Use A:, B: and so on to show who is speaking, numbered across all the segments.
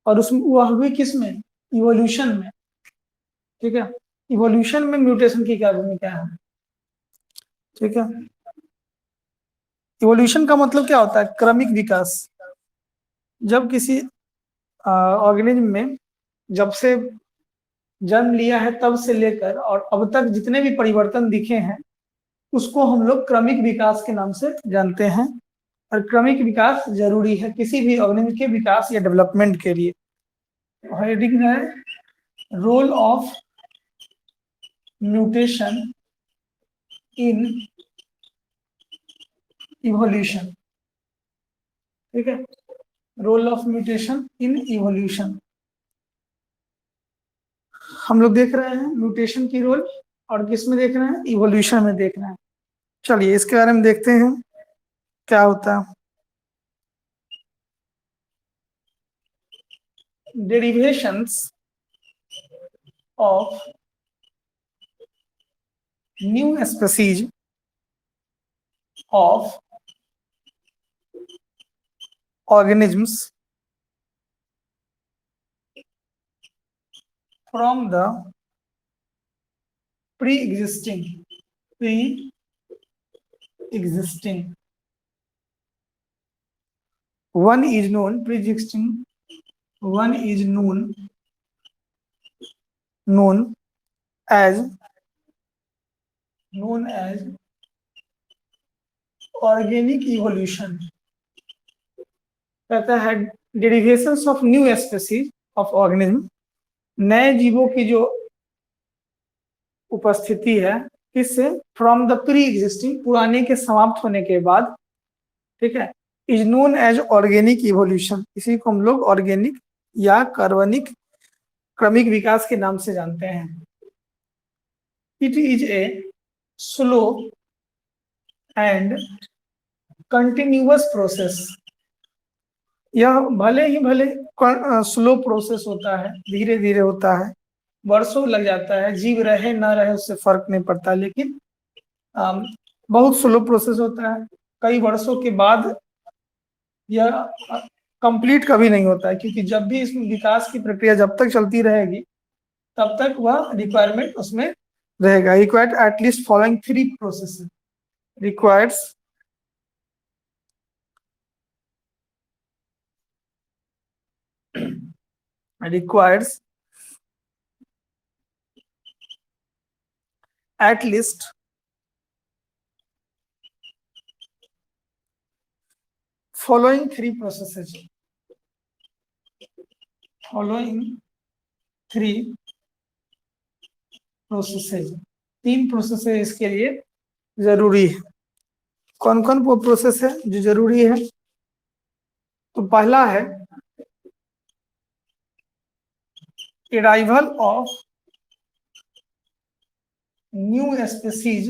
A: और उसमें वह भी किस में, इवोल्यूशन में। ठीक है, इवोल्यूशन में म्यूटेशन की क्या भूमिका है। ठीक है, इवोल्यूशन का मतलब क्या होता है, क्रमिक विकास। जब किसी ऑर्गेनिज्म में जब से जन्म लिया है तब से लेकर और अब तक जितने भी परिवर्तन दिखे हैं उसको हम लोग क्रमिक विकास के नाम से जानते हैं। और क्रमिक विकास जरूरी है किसी भी ऑर्गेनिज्म के विकास या डेवलपमेंट के लिए। हेडिंग है role of mutation in evolution. ठीक है, role of mutation in evolution हम लोग देख रहे हैं, म्यूटेशन की रोल, और किस में देख रहे हैं, इवोल्यूशन में देख रहे हैं। चलिए इसके बारे में देखते हैं क्या होता है। Derivations of new species of organisms from the pre-existing one is known pre-existing one is known as organic evolution। कहता है derivations of new species of organism, नए जीवों की जो उपस्थिति है किससे, फ्रॉम द प्री एग्जिस्टिंग, पुराने के समाप्त होने के बाद। ठीक है, is known as organic evolution, इसी को हम लोग ऑर्गेनिक या कार्बनिक क्रमिक विकास के नाम से जानते हैं। It is a slow and continuous process, यह भले स्लो प्रोसेस होता है, धीरे धीरे होता है, वर्षों लग जाता है, जीव रहे ना रहे उससे फर्क नहीं पड़ता, लेकिन बहुत स्लो प्रोसेस होता है, कई वर्षों के बाद यह कंप्लीट कभी नहीं होता है, क्योंकि जब भी इसमें विकास की प्रक्रिया जब तक चलती रहेगी तब तक वह रिक्वायरमेंट उसमें रहेगा। Required at least following 3 process, requires at least following 3 processes, 3 processes इसके लिए जरूरी है। कौन कौन वो प्रोसेस है जो जरूरी है, तो पहला है arrival of new species,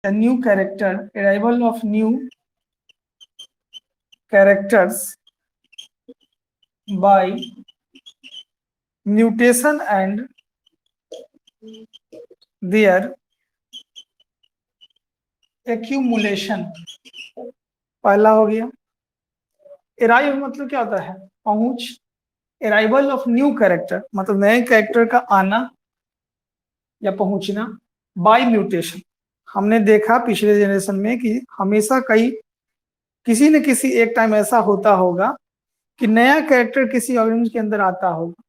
A: new character, arrival of new characters by mutation and their accumulation. पहला हो गया। अराइव मतलब क्या होता है, पहुंच। अराइवल ऑफ न्यू कैरेक्टर मतलब नए कैरेक्टर का आना या पहुंचना। बाय म्यूटेशन, हमने देखा पिछले जनरेशन में कि हमेशा किसी न किसी एक टाइम ऐसा होता होगा कि नया कैरेक्टर किसी ऑर्गेनिज्म के अंदर आता होगा,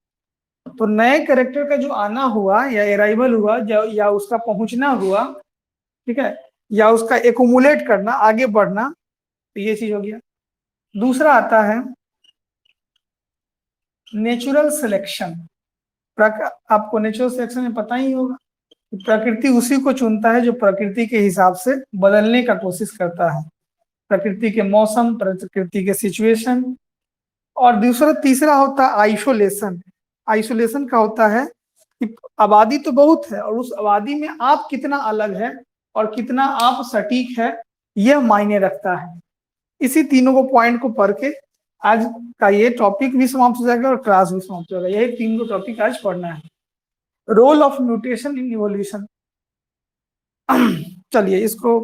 A: तो नए कैरेक्टर का जो आना हुआ या अराइवल हुआ या उसका पहुंचना हुआ, ठीक है, या उसका एकुमुलेट करना, आगे बढ़ना, तो ये चीज हो गया। दूसरा आता है नेचुरल सिलेक्शन। आपको नेचुरल सिलेक्शन में पता ही होगा, प्रकृति उसी को चुनता है जो प्रकृति के हिसाब से बदलने का कोशिश करता है, प्रकृति के मौसम, प्रकृति के सिचुएशन। और तीसरा होता है आइसोलेशन। आइसोलेशन का होता है कि आबादी तो बहुत है और उस आबादी में आप कितना अलग है और कितना आप सटीक है, यह मायने रखता है। इसी तीनों को पॉइंट को पढ़ के आज का ये टॉपिक भी समाप्त हो जाएगा और क्लास भी समाप्त हो जाएगा। यही 3 टॉपिक आज पढ़ना है। Role of mutation in evolution. चलिए इसको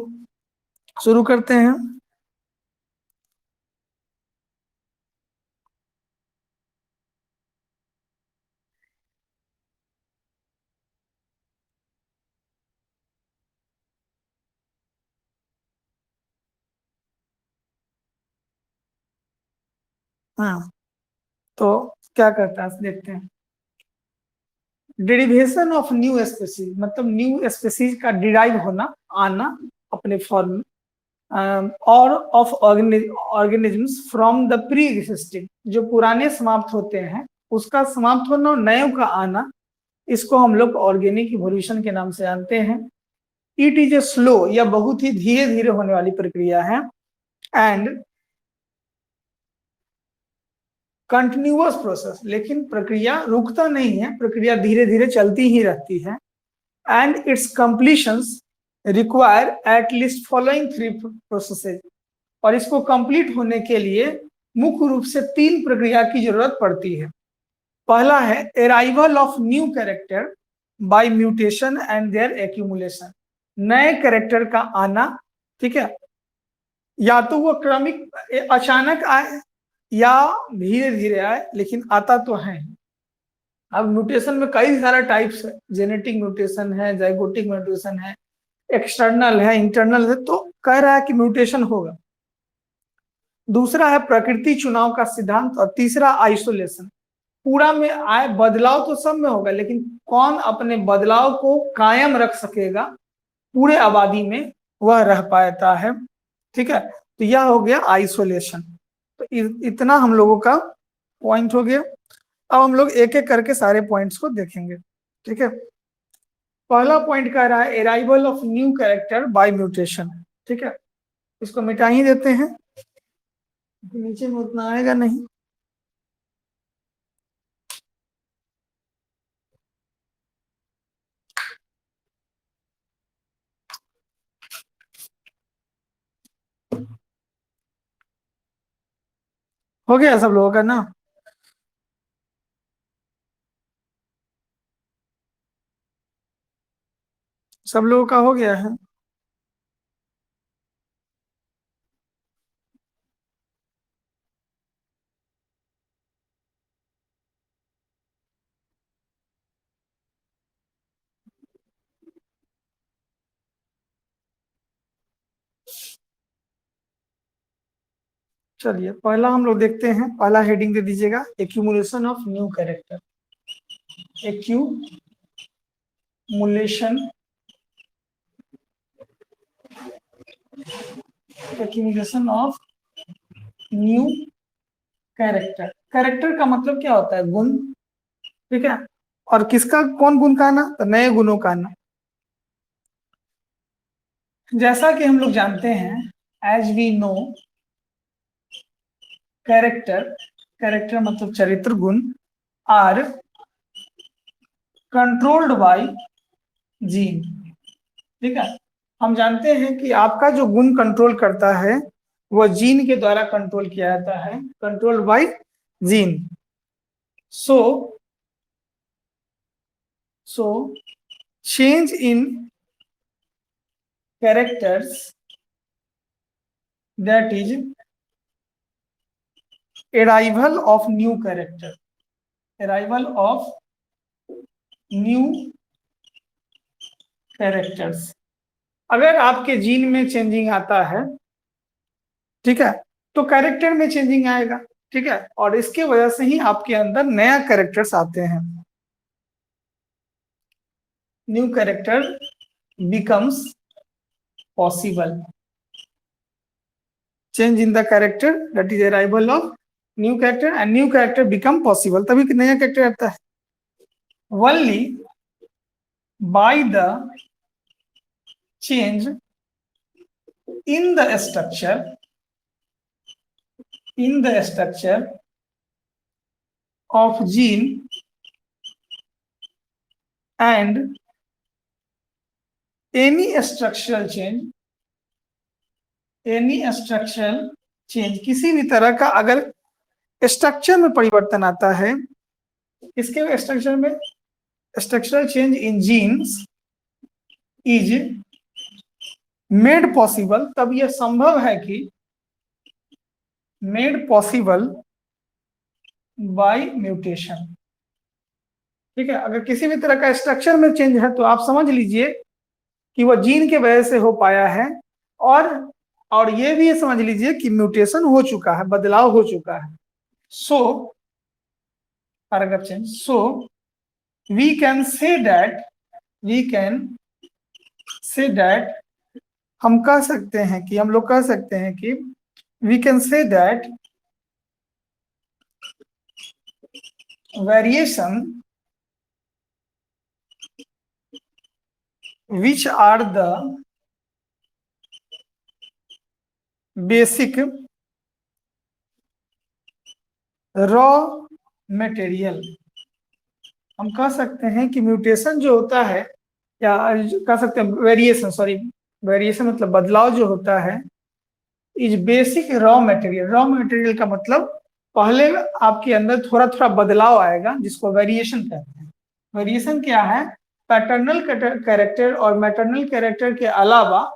A: शुरू करते हैं। हाँ, तो क्या करता है देखते हैं। डेरिवेशन ऑफ न्यू स्पेसीज मतलब न्यू स्पेसीज का डिराइव होना, आना अपने फॉर्म, और of organisms from the pre existing, जो पुराने समाप्त होते हैं उसका समाप्त होना और नए का आना, इसको हम लोग ऑर्गेनिक इवोल्यूशन के नाम से जानते हैं। इट इज ए स्लो या बहुत ही धीरे धीरे होने वाली प्रक्रिया है, एंड कंटिन्यूअस प्रोसेस, लेकिन प्रक्रिया रुकता नहीं है, प्रक्रिया धीरे धीरे चलती ही रहती है। And its completions require at least following 3 processes, और इसको कंप्लीट होने के लिए मुख्य रूप से 3 प्रक्रिया की जरूरत पड़ती है। पहला है arrival of new character by mutation and their accumulation, नए कैरेक्टर का आना, ठीक है, या तो वो क्रमिक अचानक आए या धीरे धीरे आए, लेकिन आता तो है। अब म्यूटेशन में कई सारा टाइप्स है, जेनेटिक म्यूटेशन है, जाइगोटिक म्यूटेशन है, एक्सटर्नल है, इंटरनल है, तो कह रहा है कि म्यूटेशन होगा। दूसरा है प्रकृति चुनाव का सिद्धांत, और तीसरा आइसोलेशन, पूरा में आए बदलाव तो सब में होगा, लेकिन कौन अपने बदलाव को कायम रख सकेगा पूरे आबादी में, वह रह पाता है, ठीक है। तो यह हो गया आइसोलेशन। तो इतना हम लोगों का पॉइंट हो गया। अब हम लोग एक एक करके सारे पॉइंट्स को देखेंगे, ठीक है। पहला पॉइंट कह रहा है arrival of new character by mutation, ठीक है, इसको मिटा ही देते हैं, नीचे में उतना आएगा नहीं। हो गया सब लोगों का ना? सब लोगों का हो गया है? चलिए पहला हम लोग देखते हैं, पहला हेडिंग दे दीजिएगा accumulation of new character. Accumulation accumulation of new character. Character का मतलब क्या होता है? गुण, ठीक है। और किसका, कौन गुण का आना? तो नए गुणों का आना। जैसा कि हम लोग जानते हैं, as we know, character, character मतलब चरित्र गुण, आर कंट्रोल्ड बाय जीन, ठीक है। हम जानते हैं कि आपका जो गुण कंट्रोल करता है वह जीन के द्वारा कंट्रोल किया जाता है, control by gene. So so change in characters, that is arrival of new character, arrival of new characters. अगर आपके जीन में चेंजिंग आता है, ठीक है, तो कैरेक्टर में चेंजिंग आएगा, ठीक है, और इसके वजह से ही आपके अंदर नया कैरेक्टर्स आते हैं। New character becomes possible, change in the character, that is arrival of new character, and new character become possible, तभी नया कैरेक्टर आता है। Only by the change in the structure, in the structure of gene and any structural change, किसी भी तरह का अगर structure में परिवर्तन आता है, इसके स्ट्रक्चर में, structural change in genes is made possible, तब यह संभव है कि मेड पॉसिबल बाय म्यूटेशन, ठीक है। अगर किसी भी तरह का स्ट्रक्चर में चेंज है तो आप समझ लीजिए कि वह जीन के वजह से हो पाया है, और ये भी समझ लीजिए कि म्यूटेशन हो चुका है, बदलाव हो चुका है। So, paragraph change. So, we can say that हम कह सकते हैं कि हम लोग कह सकते हैं कि we can say that variation which are the basic raw material, हम कह सकते हैं कि म्यूटेशन जो होता है, या कह सकते हैं वेरिएशन, सॉरी वेरिएशन मतलब बदलाव जो होता है, is basic raw material. Raw material का मतलब पहले आपके अंदर थोड़ा थोड़ा बदलाव आएगा, जिसको वेरिएशन कहते हैं। वेरिएशन क्या है? पैटर्नल कैरेक्टर और मैटरनल कैरेक्टर के अलावा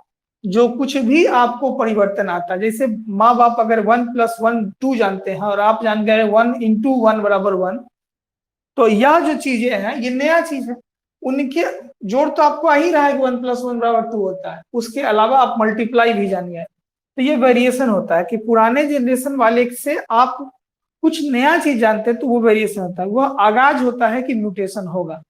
A: जो कुछ भी आपको परिवर्तन आता है, जैसे माँ बाप अगर 1+1 2 जानते हैं और आप जान गए 1 × 1 = 1, तो यह जो चीजें हैं ये नया चीज है। उनके जोड़ तो आपको आ ही रहा है कि 1+1 = 2 होता है, उसके अलावा आप मल्टीप्लाई भी जान गए। तो ये वेरिएशन होता है कि पुराने जनरेशन वाले से आप कुछ नया चीज जानते हैं, तो वो वेरिएशन होता है। वह आगाज होता है कि म्यूटेशन होगा।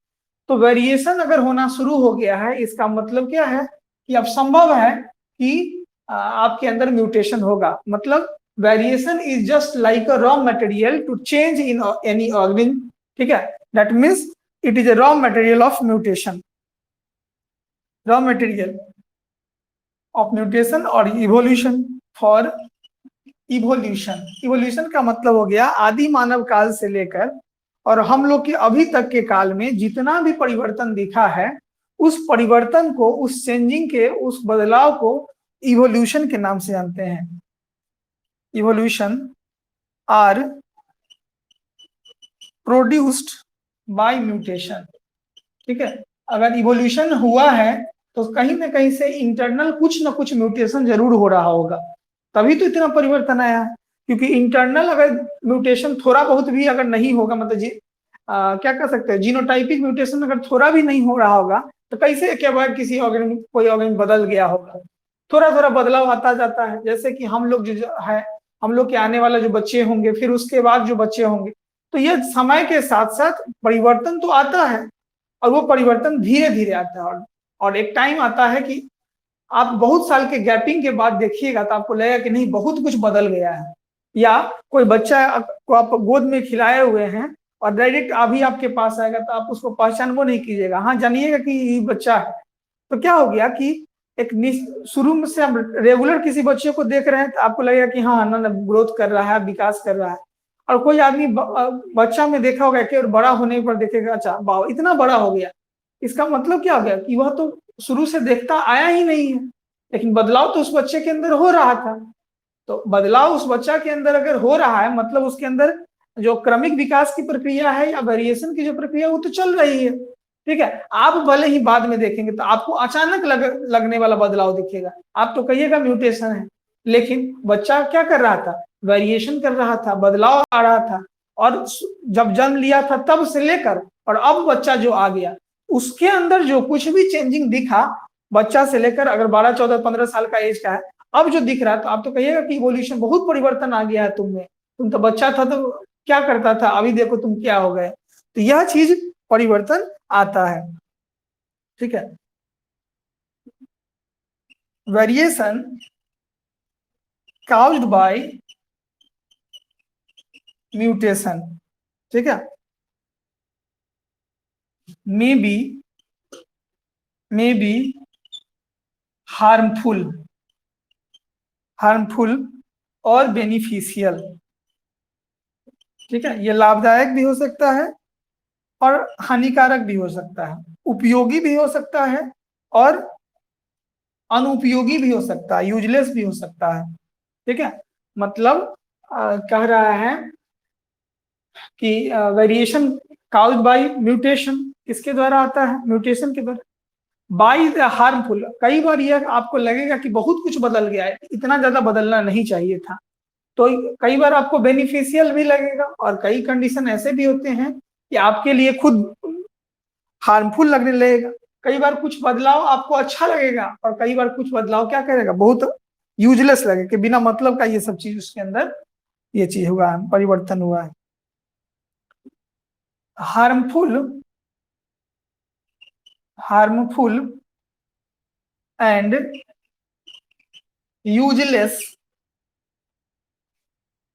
A: तो वेरिएशन अगर होना शुरू हो गया है, इसका मतलब क्या है कि अब संभव है कि आपके अंदर म्यूटेशन होगा। मतलब variation is just like a raw material to change in any organism, ठीक है। That means it is a raw material of mutation, raw material of mutation और इवोल्यूशन। फॉर इवोल्यूशन, इवोल्यूशन का मतलब हो गया आदि मानव काल से लेकर और हम लोग के अभी तक के काल में जितना भी परिवर्तन दिखा है, उस परिवर्तन को, उस चेंजिंग के, उस बदलाव को इवोल्यूशन के नाम से जानते हैं। Evolution are produced by mutation, ठीक है। अगर इवोल्यूशन हुआ है तो कहीं ना कहीं से इंटरनल कुछ ना कुछ म्यूटेशन जरूर हो रहा होगा, तभी तो इतना परिवर्तन आया है। क्योंकि इंटरनल अगर म्यूटेशन थोड़ा बहुत भी अगर नहीं होगा, मतलब क्या कर सकते हैं, जीनोटाइपिक म्यूटेशन अगर थोड़ा भी नहीं हो रहा होगा, तो कैसे क्या बार किसी ऑर्गेनिज्म, कोई ऑर्गेनिज्म बदल गया होगा। थोड़ा थोड़ा बदलाव आता जाता है। जैसे कि हम लोग जो है, हम लोग के आने वाले जो बच्चे होंगे, फिर उसके बाद जो बच्चे होंगे, तो ये समय के साथ साथ परिवर्तन तो आता है, और वो परिवर्तन धीरे धीरे आता है। और एक टाइम आता है कि आप बहुत साल के गैपिंग के बाद देखिएगा तो आपको लगेगा कि नहीं, बहुत कुछ बदल गया है। या कोई बच्चा को आप गोद में खिलाए हुए हैं और डायरेक्ट अभी आपके पास आएगा तो आप उसको पहचान वो नहीं कीजिएगा, हाँ जानिएगा कि ये बच्चा है। तो क्या हो गया कि एक शुरू में से हम रेगुलर किसी बच्चे को देख रहे हैं तो आपको लगेगा कि हाँ ना ग्रोथ कर रहा है, विकास कर रहा है। और कोई आदमी बच्चा में देखा होगा कि और बड़ा होने पर देखेगा, अच्छा वाह इतना बड़ा हो गया। इसका मतलब क्या हो गया कि वह तो शुरू से देखता आया ही नहीं है, लेकिन बदलाव तो उस बच्चे के अंदर हो रहा था। तो बदलाव उस बच्चा के अंदर अगर हो रहा है, मतलब उसके अंदर जो क्रमिक विकास की प्रक्रिया है या वेरिएशन की जो प्रक्रिया वो तो चल रही है, ठीक है। आप भले ही बाद में देखेंगे तो आपको अचानक लगने वाला बदलाव दिखेगा, आप तो कहिएगा म्यूटेशन है, लेकिन बच्चा क्या कर रहा था, वेरिएशन कर रहा था, बदलाव आ रहा था। और जब जन्म लिया था तब से लेकर और अब बच्चा जो आ गया, उसके अंदर जो कुछ भी चेंजिंग दिखा, बच्चा से लेकर अगर 12 14 15 साल का एज का है, अब जो दिख रहा है, तो आप तो कहिएगा कि इवोल्यूशन, बहुत परिवर्तन आ गया है तुम में। तुम तो बच्चा था तो क्या करता था, अभी देखो तुम क्या हो गए। तो यह चीज परिवर्तन आता है, ठीक है। वेरिएशन caused by म्यूटेशन, ठीक है, मे बी हार्मफुल और बेनिफिशियल, ठीक है। ये लाभदायक भी हो सकता है और हानिकारक भी हो सकता है, उपयोगी भी हो सकता है और अनुपयोगी भी हो सकता है, यूजलेस भी हो सकता है, ठीक है। मतलब कह रहा है कि वेरिएशन काउज्ड बाय म्यूटेशन किसके द्वारा आता है, म्यूटेशन के द्वारा। बाय द हार्मफुल, कई बार यह आपको लगेगा कि बहुत कुछ बदल गया है, इतना ज्यादा बदलना नहीं चाहिए था। तो कई बार आपको बेनिफिशियल भी लगेगा और कई कंडीशन ऐसे भी होते हैं कि आपके लिए खुद हार्मफुल लगने लगेगा। कई बार कुछ बदलाव आपको अच्छा लगेगा और कई बार कुछ बदलाव क्या करेगा, बहुत यूजलेस लगे कि बिना मतलब का ये सब चीज उसके अंदर ये चीज हुआ है, परिवर्तन हुआ है। Harmful and useless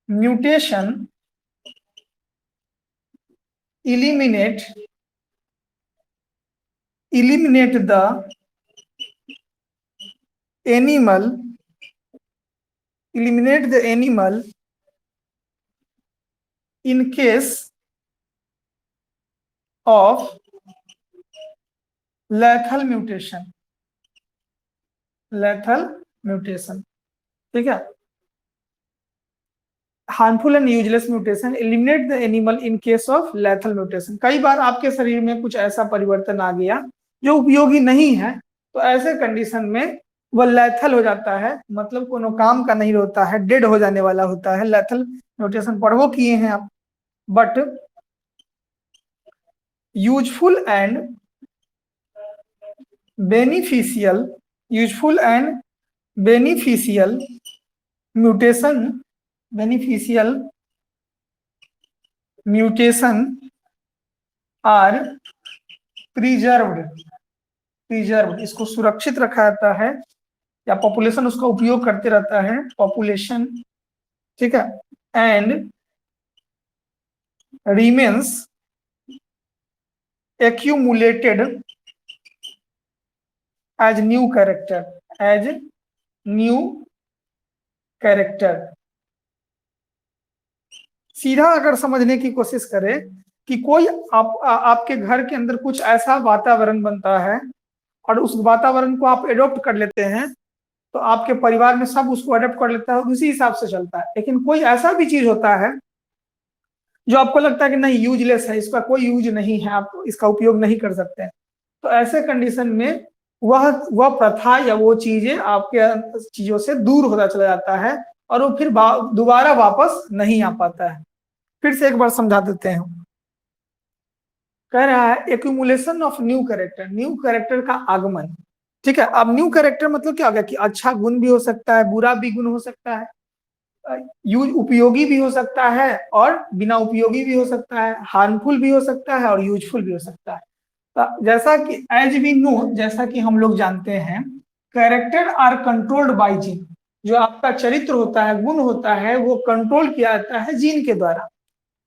A: mutation eliminate the animal in case of lethal mutation, ठीक है। Harmful and useless mutation eliminate the animal in case of lethal mutation. कई बार आपके शरीर में कुछ ऐसा परिवर्तन आ गया जो उपयोगी नहीं है, तो ऐसे कंडीशन में वह लेथल हो जाता है, मतलब कोनो काम का नहीं होता है, डेड हो जाने वाला होता है। लेथल म्यूटेशन पढ़ो किए हैं आप। But useful and beneficial mutation are preserved, इसको सुरक्षित रखा जाता है, या पॉपुलेशन उसका उपयोग करते रहता है, पॉपुलेशन, ठीक है। And remains accumulated as new character। सीधा अगर समझने की कोशिश करें कि कोई आपके घर के अंदर कुछ ऐसा वातावरण बनता है और उस वातावरण को आप एडॉप्ट कर लेते हैं, तो आपके परिवार में सब उसको अडॉप्ट कर लेता है और उसी हिसाब से चलता है। लेकिन कोई ऐसा भी चीज होता है जो आपको लगता है कि नहीं यूजलेस है, इसका कोई यूज नहीं है, आप इसका उपयोग नहीं कर सकते हैं, तो ऐसे कंडीशन में वह प्रथा या वो चीजें आपके चीजों से दूर होता चला जाता है और वो फिर दोबारा वापस नहीं आ पाता है। फिर से एक बार समझा देते हैं। कह रहा है एक्यूमुलेशन ऑफ न्यू कैरेक्टर का आगमन, ठीक है। अब न्यू कैरेक्टर मतलब क्या हो गया कि अच्छा गुण भी हो सकता है, बुरा भी गुण हो सकता है, उपयोगी भी हो सकता है और बिना उपयोगी भी हो सकता है, हार्मफुल भी हो सकता है और यूजफुल भी हो सकता है। तो जैसा कि एज वी नो, जैसा कि हम लोग जानते हैं, character are controlled by gene. जो आपका चरित्र होता है, गुण होता है, वो कंट्रोल किया जाता है जीन के द्वारा।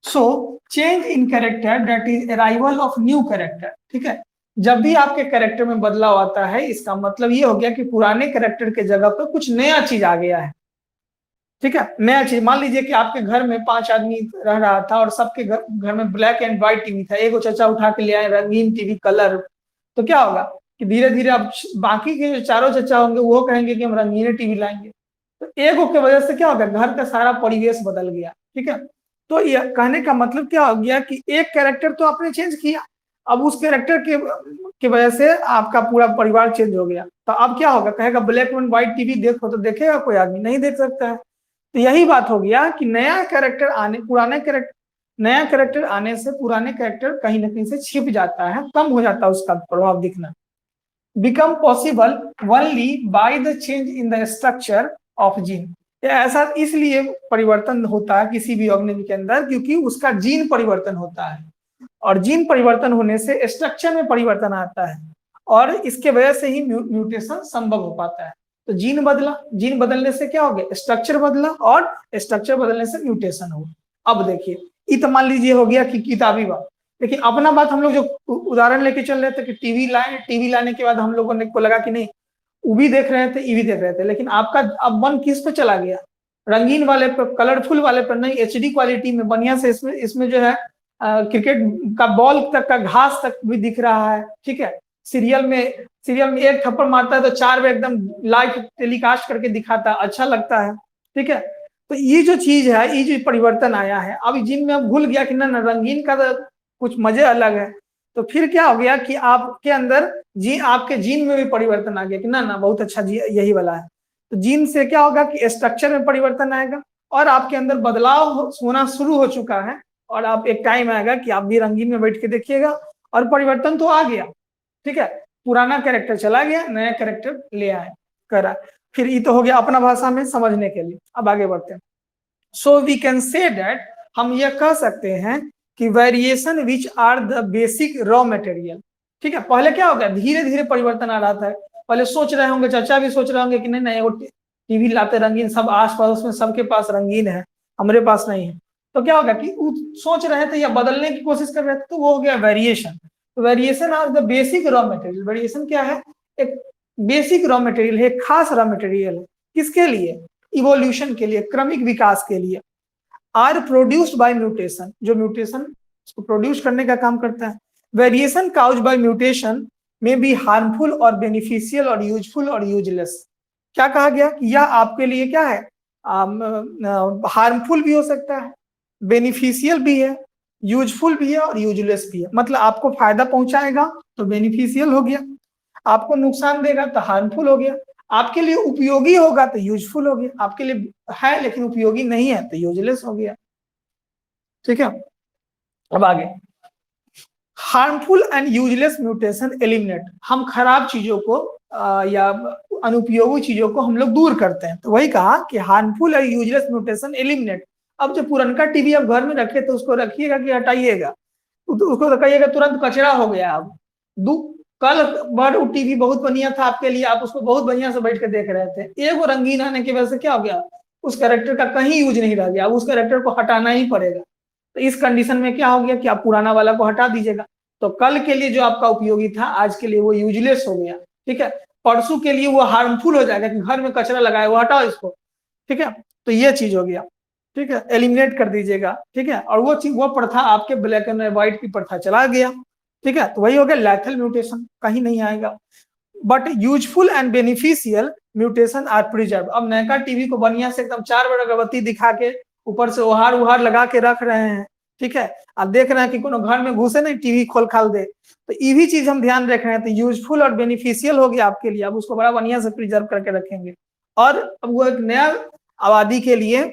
A: So change in character that is arrival of new character, ठीक है। जब भी आपके कैरेक्टर में बदलाव आता है, इसका मतलब ये हो गया कि पुराने कैरेक्टर के जगह पर कुछ नया चीज आ गया है, ठीक है। नया चीज, मान लीजिए कि आपके घर में 5 आदमी रह रहा था और सबके घर में ब्लैक एंड व्हाइट टीवी था, एक चचा उठा के ले आए रंगीन टीवी कलर, तो क्या होगा कि धीरे धीरे अब बाकी के जो चारों चचा होंगे वो कहेंगे कि हम रंगीन टीवी लाएंगे। तो एक की वजह से क्या होगा, घर का सारा परिवेश बदल गया, ठीक है। तो ये कहने का मतलब क्या हो गया कि एक कैरेक्टर तो आपने चेंज किया, अब उस कैरेक्टर के वजह से आपका पूरा परिवार चेंज हो गया। तो अब क्या होगा, कहेगा ब्लैक एंड व्हाइट टीवी देखो, तो देखेगा कोई आदमी? नहीं देख सकता है। तो यही बात हो गया कि नया कैरेक्टर आने से पुराने कैरेक्टर कहीं ना कहीं से छिप जाता है, कम हो जाता है उसका प्रभाव दिखना। Become possible only by the change in the structure of gene. ऐसा इसलिए परिवर्तन होता है किसी भी ऑर्गेनिज्म के अंदर क्योंकि उसका जीन परिवर्तन होता है, और जीन परिवर्तन होने से स्ट्रक्चर में परिवर्तन आता है, और इसके वजह से ही म्यूटेशन संभव हो पाता है। तो जीन बदला, जीन बदलने से क्या हो गया, स्ट्रक्चर बदला, और स्ट्रक्चर बदलने से म्यूटेशन हो। अब देखिए, ये तो मान लीजिए हो गया कि किताबी बात, लेकिन अपना बात हम लोग जो उदाहरण लेके चल रहे थे कि टीवी लाने के बाद हम लोगों को लगा कि नहीं भी देख रहे थे, ईवी देख रहे थे, लेकिन आपका अब मन किस पे चला गया, रंगीन वाले पर, कलरफुल वाले पर, नहीं एचडी क्वालिटी में बढ़िया से इसमें जो है क्रिकेट का बॉल तक का घास तक भी दिख रहा है, ठीक है। सीरियल में एक थप्पड़ मारता है तो 4 बार एकदम लाइव टेलीकास्ट करके दिखाता है, अच्छा लगता है, ठीक है। तो ये जो चीज है, ये जो परिवर्तन आया है, अब जिन में अब भूल गया कि ना रंगीन का तो कुछ मजे अलग है। तो फिर क्या हो गया कि आपके अंदर आपके जीन में भी परिवर्तन आ गया कि ना बहुत अच्छा जी यही वाला है। तो जीन से क्या होगा कि स्ट्रक्चर में परिवर्तन आएगा और आपके अंदर बदलाव होना शुरू हो चुका है, और आप एक टाइम आएगा कि आप भी रंगीन में बैठ के देखिएगा और परिवर्तन तो आ गया, ठीक है। पुराना कैरेक्टर चला गया, नया कैरेक्टर ले आए करा। फिर ये तो हो गया अपना भाषा में समझने के लिए। अब आगे बढ़ते हैं। So we can say that, हम यह कह सकते हैं कि variation which are the basic raw material. ठीक है, पहले क्या हो गया, धीरे धीरे परिवर्तन आ रहा था। पहले सोच रहे होंगे, चाचा भी सोच रहे होंगे कि नहीं नहीं वो टीवी लाते रंगीन, सब आस पड़ोस में सबके पास रंगीन है, हमारे पास नहीं है। तो क्या होगा कि सोच रहे थे या बदलने की कोशिश कर रहे थे, तो वो हो गया variation. Variation are the basic raw material. Variation क्या है, एक बेसिक रॉ मटेरियल है, खास रॉ मटेरियल है। किसके लिए, इवोल्यूशन के लिए, क्रमिक विकास के लिए। आर प्रोड्यूस्ड बाय म्यूटेशन, जो म्यूटेशन उसको प्रोड्यूस करने का काम करता है। वेरिएशन काउज बाय म्यूटेशन में बी हार्मफुल और बेनिफिशियल और यूजफुल और यूजलेस। क्या कहा गया कि यह आपके लिए क्या है, हार्मफुल भी हो सकता है, बेनिफिशियल भी है, यूजफुल भी है और यूजलेस भी है। मतलब आपको फायदा पहुंचाएगा तो बेनिफिशियल हो गया, आपको नुकसान देगा तो हार्मफुल हो गया, आपके लिए उपयोगी होगा तो यूजफुल हो गया, आपके लिए है लेकिन उपयोगी नहीं है तो यूजलेस हो गया। ठीक है, अब आगे, harmful and useless mutation eliminate, हम खराब चीजों को या अनुपयोगी चीजों को हम लोग दूर करते हैं। तो वही कहा कि हार्मफुल और यूजलेस म्यूटेशन एलिमिनेट। अब जो पुरनका टीवी आप घर में रखे तो उसको रखिएगा कि हटाइएगा, उसको तो कहिएगा तुरंत कचरा हो गया। अब कल बार वो टीवी बहुत बढ़िया था आपके लिए, आप उसको बहुत बढ़िया से बैठ के देख रहे थे, एक वो रंगीन आने की वजह से क्या हो गया, उस कैरेक्टर का कहीं यूज नहीं रह गया, अब उस कैरेक्टर को हटाना ही पड़ेगा। तो इस कंडीशन में क्या हो गया कि आप पुराना वाला को हटा दीजिएगा, तो कल के लिए जो आपका उपयोगी था आज के लिए वो यूजलेस हो गया। ठीक है, परसों के लिए वो हार्मफुल हो जाएगा कि घर में कचरा लगाए वो हटाओ इसको। ठीक है, तो ये चीज हो गया। ठीक है, एलिमिनेट कर दीजिएगा। ठीक है, और वो चीज, वो प्रथा आपके ब्लैक एंड व्हाइट की प्रथा चला गया। ठीक है, तो वही हो गया लैथल म्यूटेशन, कहीं नहीं आएगा। But useful and beneficial mutation are preserve. अब नयका टीवी को बढ़िया से एकदम 4 बड़ा अगरबत्ती दिखा के ऊपर से उहार उहार लगा के रख रहे हैं। ठीक है, अब देख रहे हैं कि कोनो घर में घुसे नहीं टीवी खोल खाल दे, तो ये भी चीज हम ध्यान रख रहे हैं। तो यूजफुल और बेनिफिशियल हो गया आपके लिए, अब उसको बड़ा बढ़िया से प्रिजर्व करके रखेंगे। और अब वो एक नया आबादी के लिए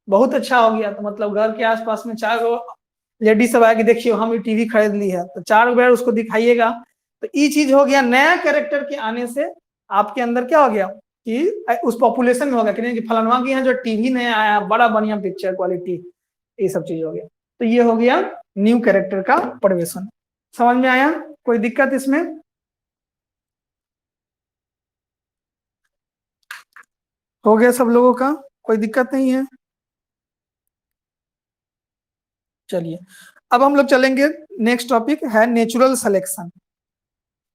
A: बहुत अच्छा हो गया। तो मतलब घर के आसपास में 4 लेडीज सब आएगी, देखिए हम ये टीवी खरीद ली है, तो 4 बार उसको दिखाइएगा। तो ये चीज हो गया, नया कैरेक्टर के आने से आपके अंदर क्या हो गया कि उस पॉपुलेशन में हो गया कि फलानवा के यहाँ जो टीवी नया आया, बड़ा बढ़िया पिक्चर क्वालिटी, ये सब चीज हो गया। तो ये हो गया न्यू कैरेक्टर का प्रवेशन। समझ में आया, कोई दिक्कत इसमें? हो गया सब लोगों का, कोई दिक्कत नहीं है? चलिए, अब हम लोग चलेंगे, नेक्स्ट टॉपिक है नेचुरल सिलेक्शन।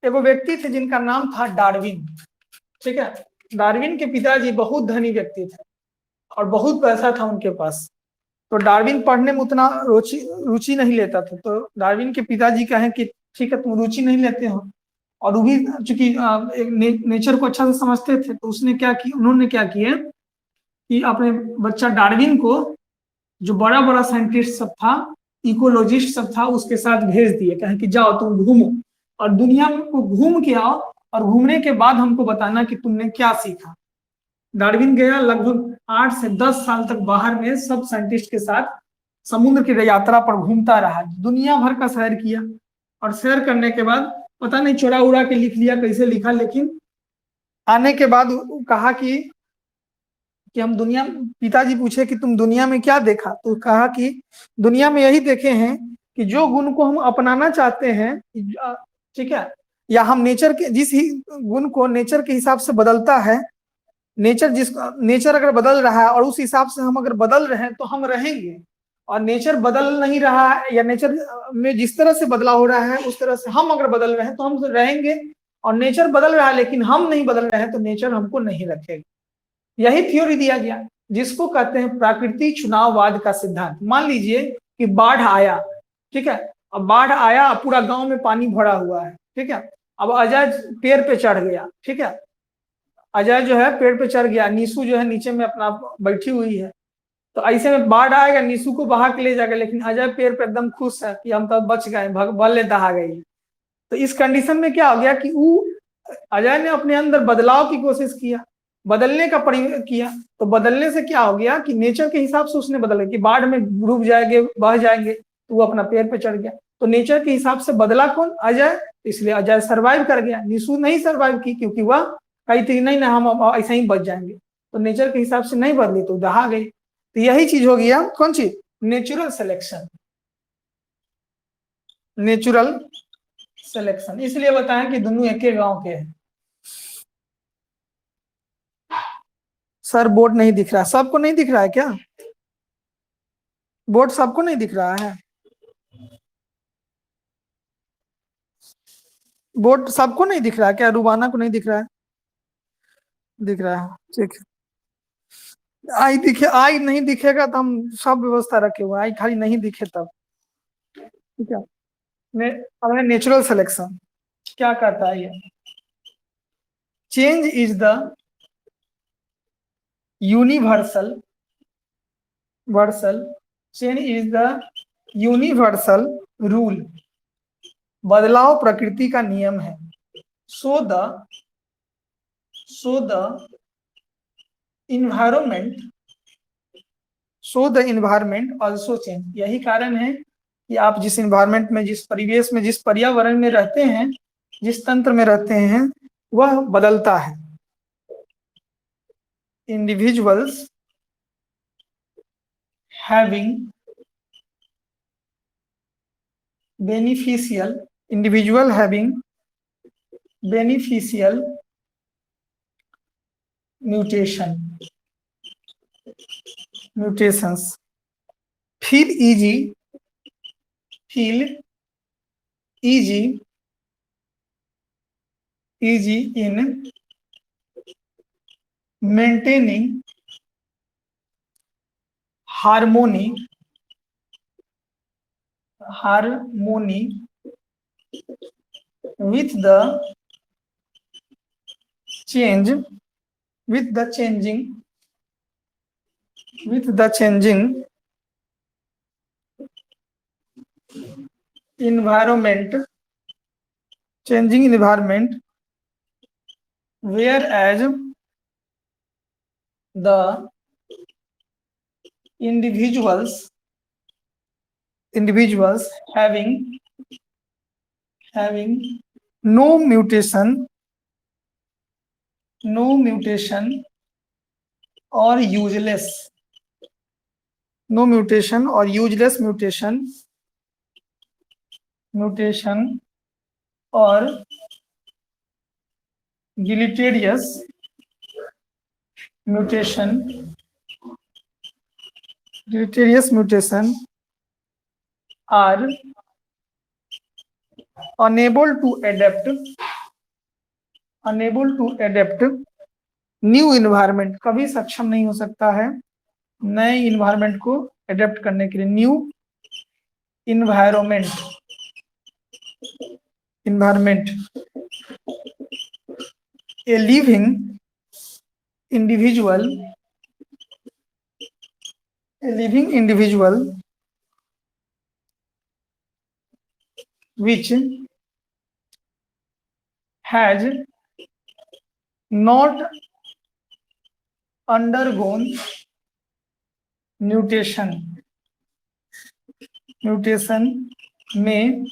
A: एगो व्यक्ति थे जिनका नाम था डार्विन। ठीक है, डार्विन के पिताजी बहुत धनी व्यक्ति थे और बहुत पैसा था उनके पास। तो डार्विन पढ़ने में उतना रुचि नहीं लेता था। तो डार्विन के पिताजी कहें कि ठीक है तुम रुचि नहीं लेते हो, और वो भी चूंकि नेचर को अच्छा से समझते थे, तो उसने क्या किया, उन्होंने क्या किया कि अपने बच्चा डार्विन को, जो बड़ा बड़ा साइंटिस्ट सब था, इकोलॉजिस्ट सब था, उसके साथ भेज दिए, कहें कि जाओ तुम घूमो और दुनिया को घूम के आओ, और घूमने के बाद हमको बताना कि तुमने क्या सीखा। डार्विन गया, लगभग 8 से 10 साल तक बाहर में सब साइंटिस्ट के साथ समुद्र की यात्रा पर घूमता रहा, दुनिया भर का सैर किया। और सैर करने के बाद पता नहीं चुरा उड़ा के लिख लिया, कैसे लिखा, लेकिन आने के बाद कहा कि हम दुनिया, पिताजी पूछे कि तुम दुनिया में क्या देखा, तो कहा कि दुनिया में यही देखे हैं कि जो गुण को हम अपनाना चाहते हैं, ठीक है, या हम नेचर के जिस गुण को नेचर के हिसाब से बदलता है, नेचर अगर बदल रहा है और उस हिसाब से हम अगर बदल रहे हैं तो हम रहेंगे, और नेचर बदल नहीं रहा है या नेचर में जिस तरह से बदलाव हो रहा है उस तरह से हम अगर बदल रहे हैं तो हम रहेंगे, और नेचर बदल रहा है लेकिन हम नहीं बदल रहे हैं तो नेचर हमको नहीं रखेगा। यही थ्योरी दिया गया, जिसको कहते हैं प्राकृतिक चुनाववाद का सिद्धांत। मान लीजिए कि बाढ़ आया, ठीक है, अब बाढ़ आया, पूरा गांव में पानी भरा हुआ है, ठीक है, अब अजय पेड़ पे चढ़ गया, ठीक है, अजय जो है पेड़ पे चढ़ गया, नीसू जो है नीचे में अपना बैठी हुई है, तो ऐसे में बाढ़ आएगा, नीसू को बहा के ले जाएगा, लेकिन अजय पेड़ पे एकदम खुश है कि हम तो बच गए, भले दहा गई। तो इस कंडीशन में क्या हो गया कि वो अजय ने अपने अंदर बदलाव की कोशिश किया, बदलने का किया, तो बदलने से क्या हो गया कि नेचर के हिसाब से उसने बदला कि बाढ़ में डूब जाएंगे, बह जाएंगे, तो वो अपना पेड़ पे चढ़ गया। तो नेचर के हिसाब से बदला कौन? अजय। इसलिए अजय सर्वाइव कर गया, निशु नहीं सर्वाइव की, क्योंकि वह कही थी नहीं ना हम ऐसे ही बच जाएंगे, तो नेचर के हिसाब से नहीं बदली तो दहा गई। तो यही चीज हो गया कौन सी, नेचुरल सिलेक्शन, नेचुरल सिलेक्शन। इसलिए बताएं कि दोनों एक ही गांव के हैं। सर बोर्ड नहीं दिख रहा, सबको नहीं दिख रहा है क्या? बोर्ड सबको नहीं दिख रहा है? बोर्ड सबको नहीं दिख रहा है क्या? रुबाना को नहीं दिख रहा है? दिख रहा है, ठीक है। आई दिखे, आई नहीं दिखेगा तो हम सब व्यवस्था रखे हुए हैं, आई खाली नहीं दिखे तब। ठीक है, हमने नेचुरल सिलेक्शन क्या करता है ये, change is the universal Vercel, change is the universal rule, बदलाव प्रकृति का नियम है। So the environment, so the environment also change. यही कारण है कि आप जिस इन्वायरमेंट में, जिस परिवेश में, जिस पर्यावरण में रहते हैं, जिस तंत्र में रहते हैं, वह बदलता है। Individuals having beneficial, individual having beneficial mutations feel easy in maintaining harmony with the change, with the changing environment, whereas the individuals having no mutation or useless mutation or deleterious mutation are unable to adapt new environment, कभी सक्षम नहीं हो सकता है नए environment को adapt करने के लिए। New environment a living individual which has not undergone mutation may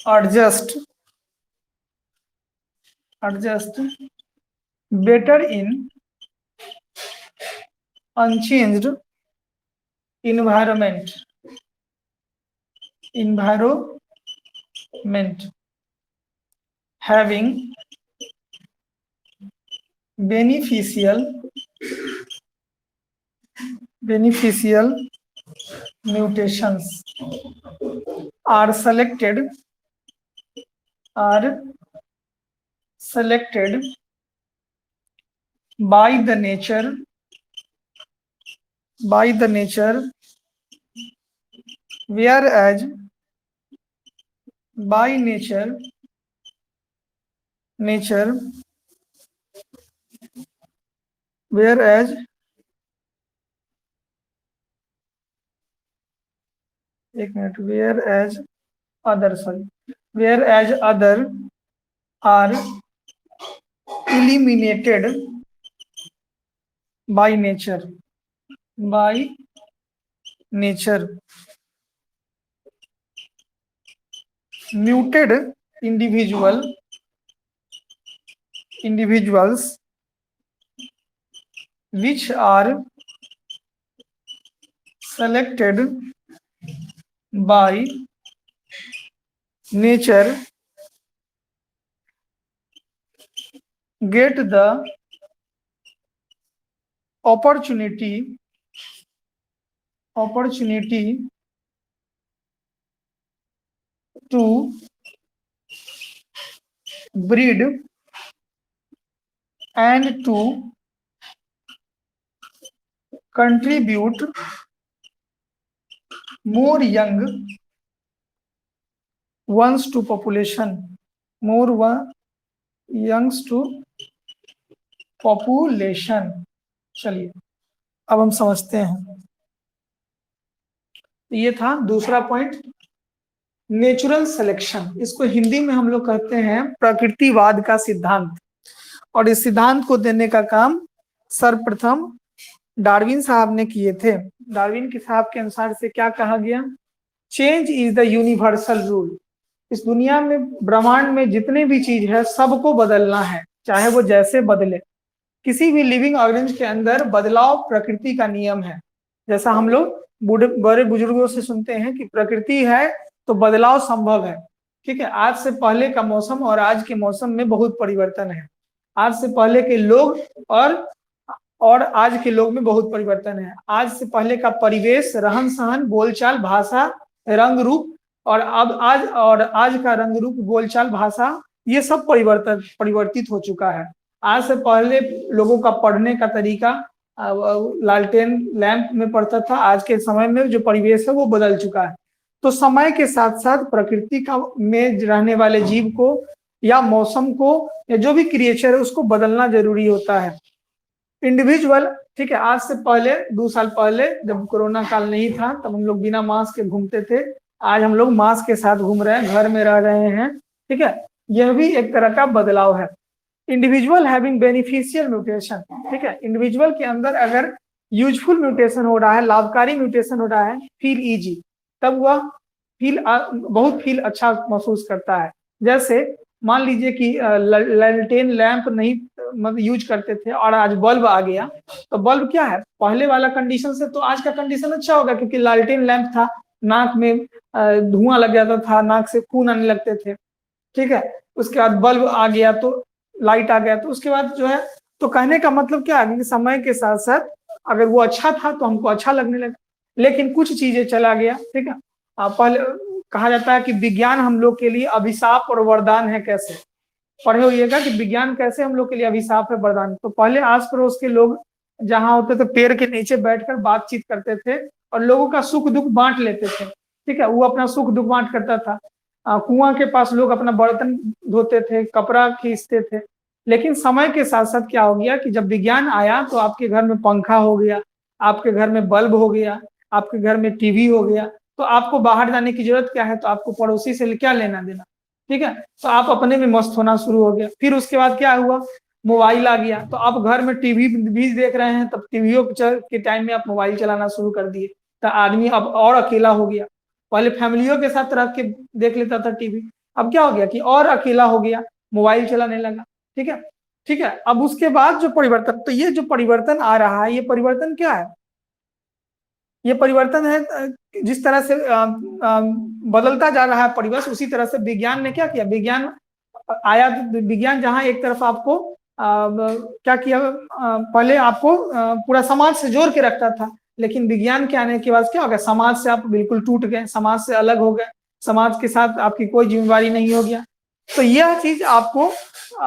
A: adjust better in unchanged environment having beneficial mutations are selected by the nature whereas by nature whereas other are eliminated by nature muted individuals which are selected by nature get the opportunity to breed and to contribute more young ones to population, youngs to population। चलिए अब हम समझते हैं। ये था दूसरा point, natural selection. इसको हिंदी में हम लोग कहते हैं प्रकृतिवाद का सिद्धांत। और इस सिद्धांत को देने का काम सर्वप्रथम डार्विन साहब ने किए थे। डार्विन के साहब के अनुसार से क्या कहा गया, change is the universal rule. इस दुनिया में, ब्रह्मांड में जितने भी चीज है सबको बदलना है, चाहे वो जैसे बदले। किसी भी लिविंग ऑर्गेनिज्म के अंदर बदलाव प्रकृति का नियम है। जैसा हम लोग बड़े बुजुर्गों से सुनते हैं कि प्रकृति है तो बदलाव संभव है। ठीक है, आज से पहले का मौसम और आज के मौसम में बहुत परिवर्तन है। आज से पहले के लोग और आज के लोग में बहुत परिवर्तन है। आज से पहले का परिवेश, रहन सहन, बोलचाल, भाषा, रंग रूप, और अब आज का रंग रूप, बोलचाल, भाषा, ये सब परिवर्तित हो चुका है। आज से पहले लोगों का पढ़ने का तरीका लालटेन लैंप में पढ़ता था, आज के समय में जो परिवेश है वो बदल चुका है। तो समय के साथ साथ प्रकृति का में रहने वाले जीव को या मौसम को या जो भी क्रिएचर है उसको बदलना जरूरी होता है। इंडिविजुअल, ठीक है, आज से पहले 2 साल पहले जब कोरोना काल नहीं था तब हम लोग बिना मास्क के घूमते थे। आज हम लोग मास्क के साथ घूम रहे हैं, घर में रह रहे हैं। ठीक है, यह भी एक तरह का बदलाव है। इंडिविजुअल हैविंग बेनिफिशियल म्यूटेशन, ठीक है, इंडिविजुअल के अंदर अगर यूजफुल म्यूटेशन हो रहा है, लाभकारी म्यूटेशन हो रहा है, फील इजी, तब वह बहुत फील अच्छा महसूस करता है। जैसे मान लीजिए कि लालटेन लैंप नहीं मतलब यूज करते थे और आज बल्ब आ गया, तो बल्ब क्या है, पहले वाला कंडीशन से तो आज का कंडीशन अच्छा होगा, क्योंकि लालटेन लैंप था, नाक में धुआं लग जाता था, नाक से खून आने लगते थे। ठीक है, उसके बाद बल्ब आ गया तो लाइट आ गया, तो उसके बाद जो है, तो कहने का मतलब क्या है कि समय के साथ साथ अगर वो अच्छा था तो हमको अच्छा लगने लगा, लेकिन कुछ चीजें चला गया। ठीक है, पहले कहा जाता है कि विज्ञान हम लोग के लिए अभिशाप और वरदान है। कैसे पढ़े होइएगा कि विज्ञान कैसे हम लोग के लिए अभिशाप है, वरदान। तो पहले आस पड़ोस के लोग जहाँ होते थे पेड़ के नीचे बैठकर बातचीत करते थे और लोगों का सुख दुख बांट लेते थे। ठीक है, वो अपना सुख दुख बांट करता था। कुआं के पास लोग अपना बर्तन धोते थे, कपड़ा खींचते थे। लेकिन समय के साथ साथ क्या हो गया कि जब विज्ञान आया तो आपके घर में पंखा हो गया, आपके घर में बल्ब हो गया, आपके घर में टीवी हो गया, तो आपको बाहर जाने की जरूरत क्या है, तो आपको पड़ोसी से क्या लेना देना। ठीक है, तो आप अपने में मस्त होना शुरू हो गया। फिर उसके बाद क्या हुआ, मोबाइल आ गया, तो आप घर में टीवी भी देख रहे हैं, तब टीवीओ के टाइम में आप मोबाइल चलाना शुरू कर दिए, तो आदमी अब और अकेला हो गया। पहले फैमिलियों के साथ रह के देख लेता था टीवी, अब क्या हो गया कि और अकेला हो गया, मोबाइल चलाने लगा। ठीक है, ठीक है, अब उसके बाद जो परिवर्तन, तो ये जो परिवर्तन आ रहा है, ये परिवर्तन क्या है, ये परिवर्तन है जिस तरह से बदलता जा रहा है परिवेश, उसी तरह से विज्ञान ने क्या किया, विज्ञान आया, विज्ञान जहां एक तरफ आपको क्या किया, पहले आपको पूरा समाज से जोड़ के रखता था, लेकिन विज्ञान के आने के बाद क्या हो गया, समाज से आप बिल्कुल टूट गए, समाज से अलग हो गए, समाज के साथ आपकी कोई जिम्मेवारी नहीं हो गया। तो यह चीज आपको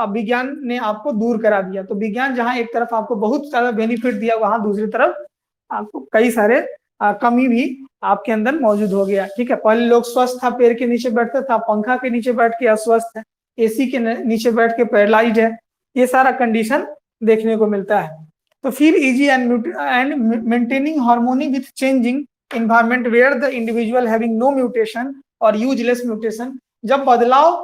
A: विज्ञान ने आपको दूर करा दिया। तो विज्ञान जहां एक तरफ आपको बहुत सारा बेनिफिट दिया, वहां दूसरी तरफ आपको कई सारे कमी भी आपके अंदर मौजूद हो गया। ठीक है, पहले लोग स्वस्थ था, पेड़ के नीचे बैठता था, पंखा के नीचे बैठ के अस्वस्थ है, एसी के नीचे बैठ के पैरालाइज्ड है, ये सारा कंडीशन देखने को मिलता है। तो feel easy and maintaining harmony with changing environment where the individual having no mutation और यूजलेस म्यूटेशन। जब बदलाव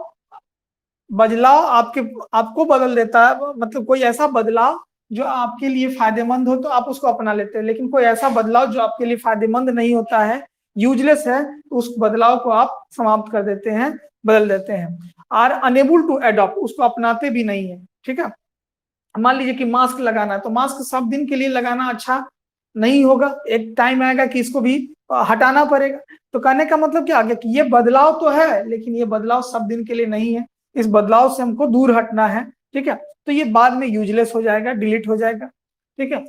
A: आपको बदल देता है, मतलब कोई ऐसा बदलाव जो आपके लिए फायदेमंद हो तो आप उसको अपना लेते हैं, लेकिन कोई ऐसा बदलाव जो आपके लिए फायदेमंद नहीं होता है, यूजलेस है, तो उस बदलाव को आप समाप्त कर देते हैं, बदल देते हैं। आर अनेबल टू एडॉप्ट, उसको अपनाते भी नहीं है। ठीक है, मान लीजिए कि मास्क लगाना है, तो मास्क सब दिन के लिए लगाना अच्छा नहीं होगा, एक टाइम आएगा कि इसको भी हटाना पड़ेगा। तो कहने का मतलब क्या आ गया कि ये बदलाव तो है, लेकिन ये बदलाव सब दिन के लिए नहीं है, इस बदलाव से हमको दूर हटना है। ठीक है, तो ये बाद में यूजलेस हो जाएगा, डिलीट हो जाएगा। ठीक है,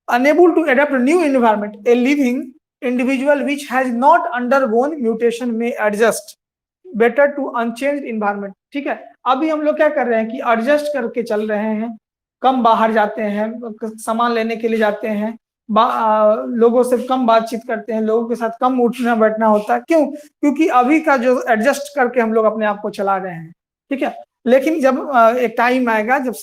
A: unable to adapt a new environment, a living individual which has not undergone mutation may adjust better to unchanged environment। ठीक है, अभी हम लोग क्या कर रहे हैं कि एडजस्ट करके चल रहे हैं, कम बाहर जाते हैं, सामान लेने के लिए जाते हैं, लोगों से कम बातचीत करते हैं, लोगों के साथ कम उठना बैठना होता है। क्यों? क्योंकि अभी का जो एडजस्ट करके हम लोग अपने आप को चला रहे हैं। ठीक है, लेकिन जब एक टाइम आएगा जब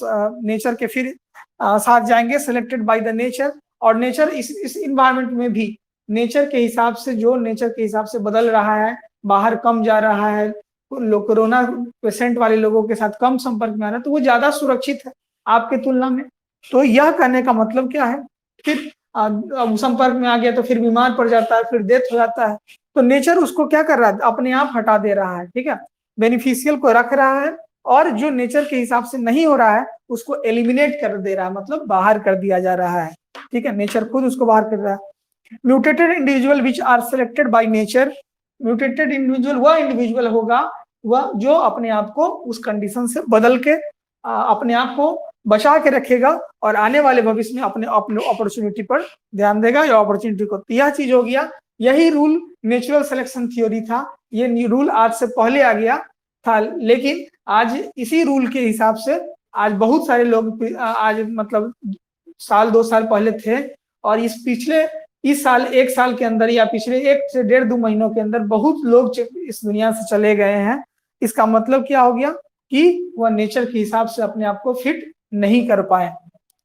A: नेचर के फिर साथ जाएंगे, सिलेक्टेड बाय द नेचर, और नेचर इस इन्वायरमेंट में भी नेचर के हिसाब से, जो नेचर के हिसाब से बदल रहा है, बाहर कम जा रहा है, लोग कोरोना पेशेंट वाले लोगों के साथ कम संपर्क में आ रहा है, तो वो ज्यादा सुरक्षित है आपके तुलना में। तो यह करने का मतलब क्या है, फिर संपर्क में आ गया तो फिर बीमार पड़ जाता है, फिर डेथ हो जाता है। तो नेचर उसको क्या कर रहा है, अपने आप हटा दे रहा है। ठीक है, बेनिफिशियल को रख रहा है, और जो नेचर के हिसाब से नहीं हो रहा है उसको एलिमिनेट कर दे रहा है, मतलब बाहर कर दिया जा रहा है। ठीक है, नेचर खुद उसको बाहर कर रहा है। Mutated individual which are selected by nature, mutated individual वह इंडिविजुअल होगा वह जो अपने आप को उस कंडीशन से बदल के अपने आप को बचा के रखेगा, और आने वाले भविष्य में अपने अपॉर्चुनिटी पर ध्यान देगा, या अपॉर्चुनिटी को। तो यह चीज हो गया, यही रूल नेचुरल सिलेक्शन थ्योरी था। ये रूल आज से पहले आ गया था, लेकिन आज इसी रूल के हिसाब से आज बहुत सारे लोग आज मतलब साल 2 साल पहले थे, और इस साल 1 साल के अंदर, या पिछले 1 से 1.5-2 महीनों के अंदर बहुत लोग इस दुनिया से चले गए हैं। इसका मतलब क्या हो गया कि वह नेचर के हिसाब से अपने आप को फिट नहीं कर पाए।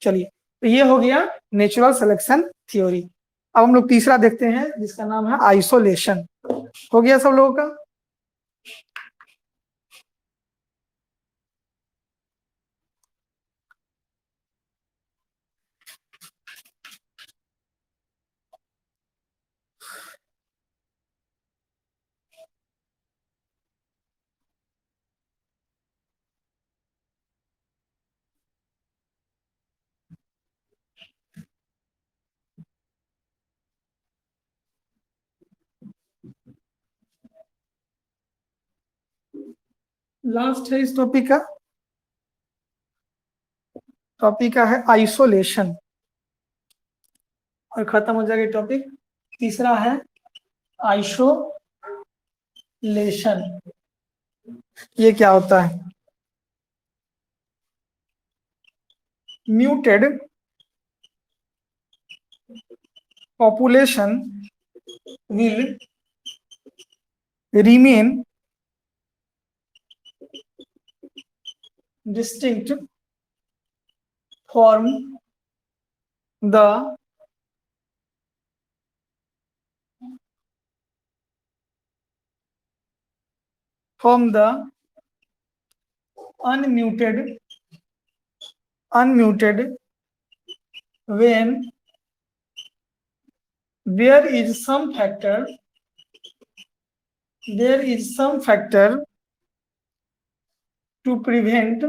A: चलिए, तो ये हो गया नेचुरल सिलेक्शन थ्योरी। अब हम लोग तीसरा देखते हैं जिसका नाम है आइसोलेशन। हो गया सब लोगों का? लास्ट है इस टॉपिक का, टॉपिक का है आइसोलेशन, और खत्म हो जाएगा टॉपिक। तीसरा है आइसोलेशन। ये क्या होता है? Muted population will remain distinct from the unmuted when there is some factor to prevent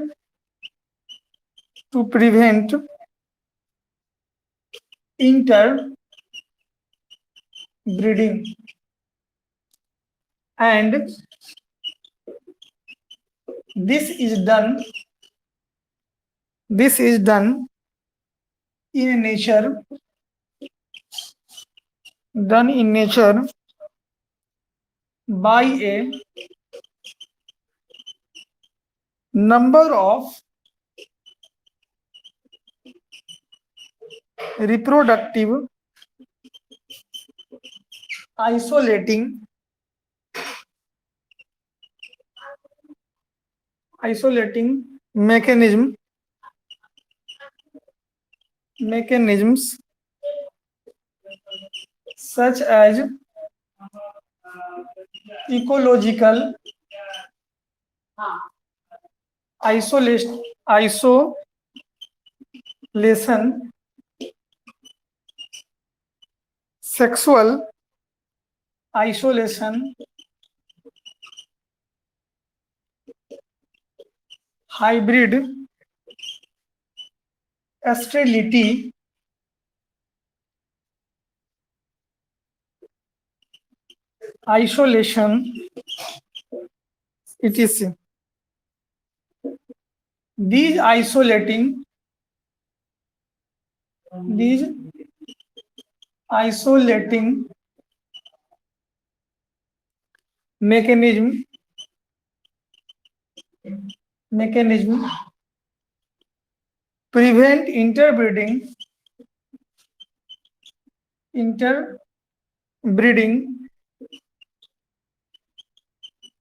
A: interbreeding, and this is done in nature by a number of reproductive isolating mechanisms such as ecological isolation, sexual isolation, hybrid sterility, isolation, etc. These isolating mechanism prevent interbreeding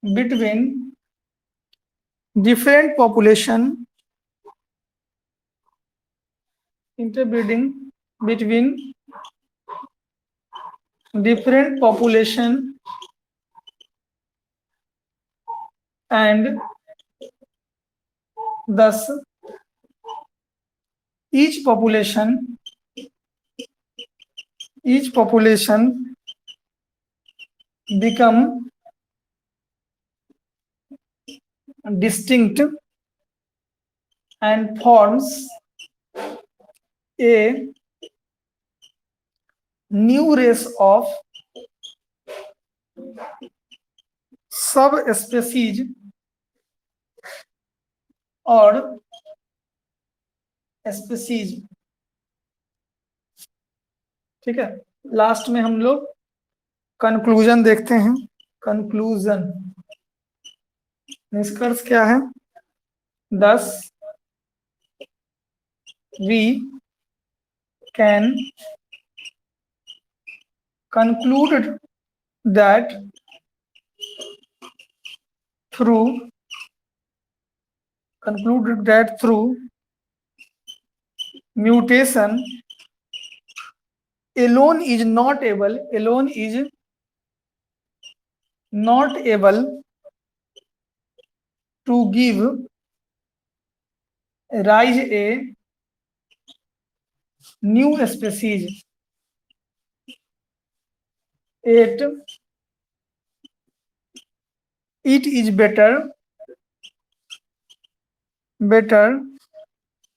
A: between different population, interbreeding between different population, and thus each population become distinct and forms a new race of subspecies और species. ठीक है, last में हम लोग conclusion देखते हैं। Conclusion, निष्कर्ष क्या है? Thus we can conclude that through mutation alone is not able to give rise a new species. It is better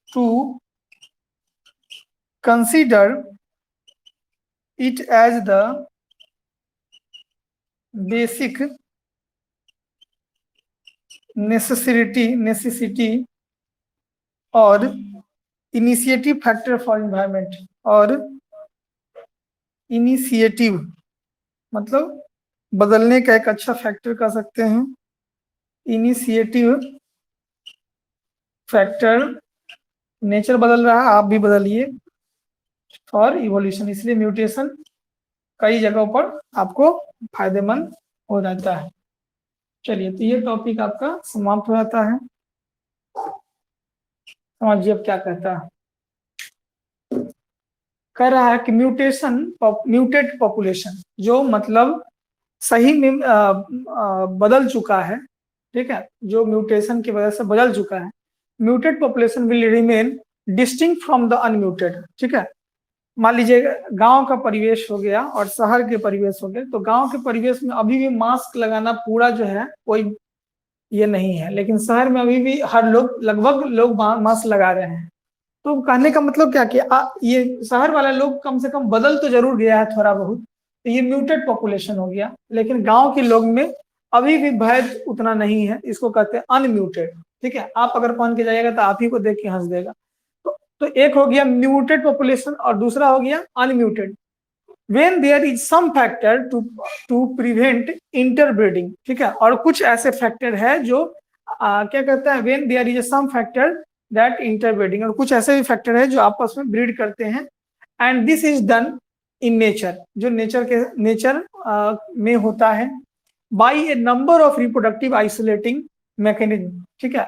A: to consider it as the basic necessity or initiative factor for environment। और initiative मतलब बदलने का एक अच्छा factor कह सकते हैं। Initiative factor, nature बदल रहा है, आप भी बदलिए फॉर इवोल्यूशन। इसलिए म्यूटेशन कई जगहों पर आपको फायदेमंद हो जाता है। चलिए, तो ये टॉपिक आपका समाप्त हो जाता है। समझिए अब क्या कहता है। कह रहा है कि म्यूटेट पॉपुलेशन जो मतलब सही में बदल चुका है, ठीक है, जो म्यूटेशन की वजह से बदल चुका है, muted population will remain distinct from the unmuted. ठीक है, मान लीजिए गांव का परिवेश हो गया और शहर के परिवेश हो गए, तो गांव के परिवेश में अभी भी मास्क लगाना पूरा जो है कोई ये नहीं है, लेकिन शहर में अभी भी हर लोग लगभग लोग मास्क लगा रहे हैं। तो कहने का मतलब क्या कि ये शहर वाले लोग कम से कम बदल तो जरूर गया है थोड़ा बहुत, तो ये म्यूटेड पॉपुलेशन हो गया। लेकिन गांव के लोग में अभी भी भय उतना नहीं है, इसको कहते हैं अनम्यूटेड। ठीक है, आप अगर पहन के जाइएगा तो आप ही को देख के हंस देगा। तो एक हो गया म्यूटेड पॉपुलेशन और दूसरा हो गया unmuted. When there is some factor to prevent interbreeding, ठीक है, और कुछ ऐसे फैक्टर है जो क्या कहते हैं, when there is some factor that interbreeding, और कुछ ऐसे भी फैक्टर है जो आपस में ब्रीड करते हैं। And this is done in nature, जो नेचर में होता है, by A number of reproductive isolating mechanism. ठीक है,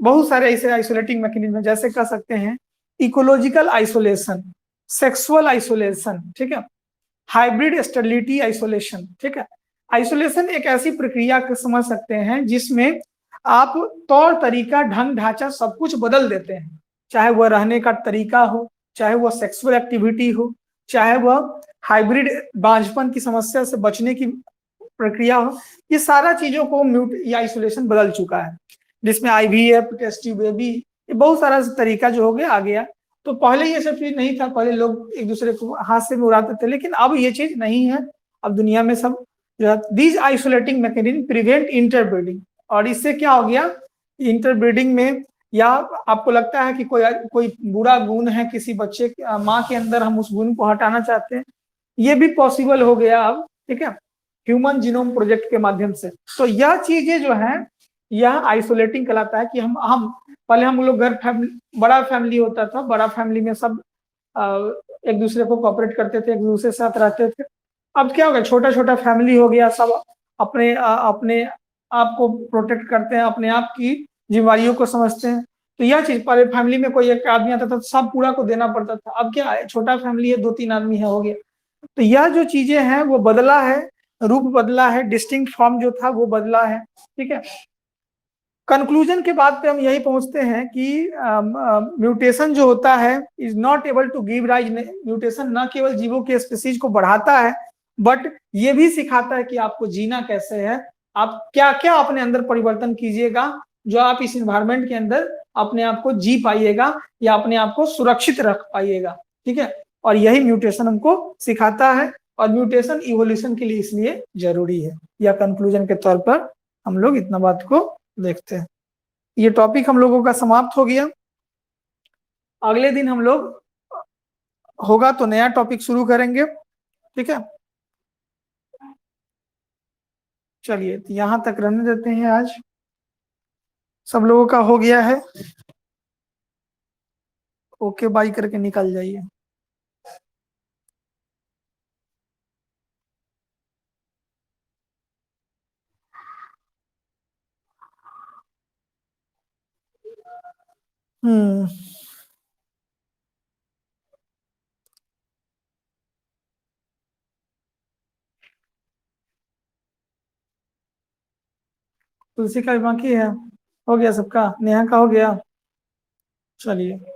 A: बहुत सारे ऐसे आइसोलेटिंग मैकेनिज्म जैसे कह सकते हैं इकोलॉजिकल आइसोलेशन, सेक्सुअल आइसोलेशन, ठीक है, हाइब्रिड स्टेरिलिटी आइसोलेशन। ठीक है, आइसोलेशन एक ऐसी प्रक्रिया को समझ सकते हैं जिसमें आप तौर तरीका, ढंग ढांचा सब कुछ बदल देते हैं, चाहे वह रहने का तरीका हो, चाहे वह सेक्सुअल एक्टिविटी हो, चाहे वह हाइब्रिड बांझपन की समस्या से बचने की प्रक्रिया हो। ये सारा चीजों को म्यूट या आइसोलेशन बदल चुका है, जिसमें IVF, टेस्ट ट्यूब बेबी, ये बहुत सारा तरीका जो हो गया आ गया। तो पहले ये सब चीज नहीं था, पहले लोग एक दूसरे को हाथ से उड़ाते थे, लेकिन अब ये चीज नहीं है। अब दुनिया में सब these isolating mechanism prevent interbreeding. और इससे क्या हो गया, इंटरब्रीडिंग में, या आपको लगता है कि कोई कोई बुरा गुण है किसी बच्चे माँ के अंदर, हम उस गुण को हटाना चाहते हैं, ये भी पॉसिबल हो गया अब, ठीक है, ह्यूमन जीनोम प्रोजेक्ट के माध्यम से। तो यह चीजें जो है यह आइसोलेटिंग कहलाता है कि हम पहले हम लोग बड़ा फैमिली होता था, बड़ा फैमिली में सब एक दूसरे को कोऑपरेट करते थे, एक दूसरे के साथ रहते थे। अब क्या हो गया, छोटा छोटा फैमिली हो गया, सब अपने आप को प्रोटेक्ट करते हैं, अपने आप की जिम्मेवारियों को समझते हैं। तो यह चीज, पहले फैमिली में कोई एक आदमी आता था तो सब पूरा को देना पड़ता था, अब क्या है, छोटा फैमिली है, 2-3 आदमी है, हो गया। तो यह जो चीजें हैं वो बदला है, रूप बदला है, डिस्टिंक्ट फॉर्म जो था वो बदला है, ठीक है। कंक्लूजन के बाद पे हम यही पहुंचते हैं कि म्यूटेशन जो होता है is not able to give rise. Mutation न केवल जीवों के स्पीसीज को बढ़ाता है, बट ये भी सिखाता है कि आपको जीना कैसे है, आप क्या क्या अपने अंदर परिवर्तन कीजिएगा जो आप इस इन्वायरमेंट के अंदर अपने आप को जी पाइएगा या अपने आप को सुरक्षित रख पाइएगा, ठीक है। और यही म्यूटेशन हमको सिखाता है, और म्यूटेशन इवोल्यूशन के लिए इसलिए जरूरी है। या कंक्लूजन के तौर पर हम लोग इतना बात को देखते हैं। ये टॉपिक हम लोगों का समाप्त हो गया। अगले दिन हम लोग होगा तो नया टॉपिक शुरू करेंगे, ठीक है। चलिए तो यहां तक रहने देते हैं, आज सब लोगों का हो गया है। ओके बाय करके निकल जाइए। हम्म। तुलसी का भी बाकी है, हो गया सबका, नेहा का हो गया। चलिए।